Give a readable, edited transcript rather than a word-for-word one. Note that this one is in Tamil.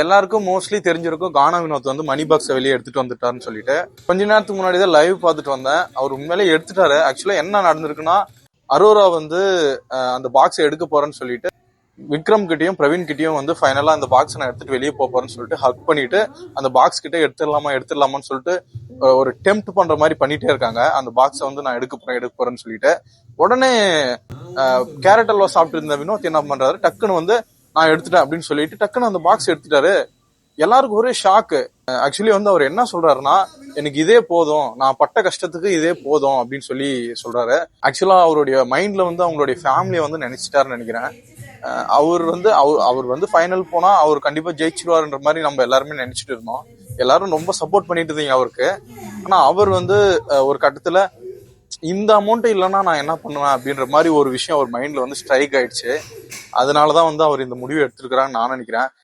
எல்லாருக்கும் மோஸ்ட்லி தெரிஞ்சிருக்கும் கானா வினோத் வந்து மணி பாக்ஸை வெளியே எடுத்துட்டு வந்துட்டாருன்னு சொல்லிட்டு. கொஞ்ச நேரத்துக்கு முன்னாடி தான் லைவ் பார்த்துட்டு வந்தேன். அவர் உண்மையிலேயே எடுத்துட்டாரு. ஆக்சுவலா என்ன நடந்திருக்குன்னா, அரோரா வந்து அந்த பாக்ஸை எடுக்க போறேன்னு சொல்லிட்டு விக்ரம் கிட்டயும் பிரவீன் கிட்டயும் வந்து ஃபைனலா அந்த பாக்ஸ் நான் எடுத்துட்டு வெளியே போறேன்னு சொல்லிட்டு ஹக் பண்ணிட்டு அந்த பாக்ஸ் கிட்ட எடுத்துடலாமான்னு சொல்லிட்டு ஒரு டெம்ப்ட் பண்ற மாதிரி பண்ணிட்டே இருக்காங்க. அந்த பாக்ஸை வந்து நான் எடுக்க போறேன்னு சொல்லிட்டு உடனே கேரட் அல்வா சாப்பிட்டு இருந்த வினோத் என்ன பண்றாரு, டக்குன்னு வந்து நான் எடுத்துட்டேன் அப்படின்னு சொல்லிட்டு டக்குன்னு அந்த பாக்ஸ் எடுத்துட்டாரு. எல்லாருக்கும் ஒரே ஷாக்கு. ஆக்சுவலி வந்து அவர் என்ன சொல்றாருன்னா, எனக்கு இதே போதும், நான் பட்ட கஷ்டத்துக்கு இதே போதும் அப்படின்னு சொல்லி சொல்றாரு. ஆக்சுவலா அவருடைய மைண்ட்ல வந்து அவங்களுடைய ஃபேமிலியை வந்து நினைச்சிட்டாருன்னு நினைக்கிறேன். அவர் வந்து ஃபைனல் போனா அவர் கண்டிப்பா ஜெயிச்சிருவாருன்ற மாதிரி நம்ம எல்லாருமே நினைச்சிட்டு இருந்தோம். எல்லாரும் ரொம்ப சப்போர்ட் பண்ணிட்டு இருந்தீங்க அவருக்கு. ஆனா அவர் வந்து ஒரு கட்டத்துல இந்த அமௌண்ட் இல்லைன்னா நான் என்ன பண்ணுவேன் அப்படின்ற மாதிரி ஒரு விஷயம் அவர் மைண்ட்ல வந்து ஸ்ட்ரைக் ஆயிடுச்சு. அதனாலதான் வந்து அவர் இந்த முடிவு எடுத்திருக்கிறான்னு நான் நினைக்கிறேன்.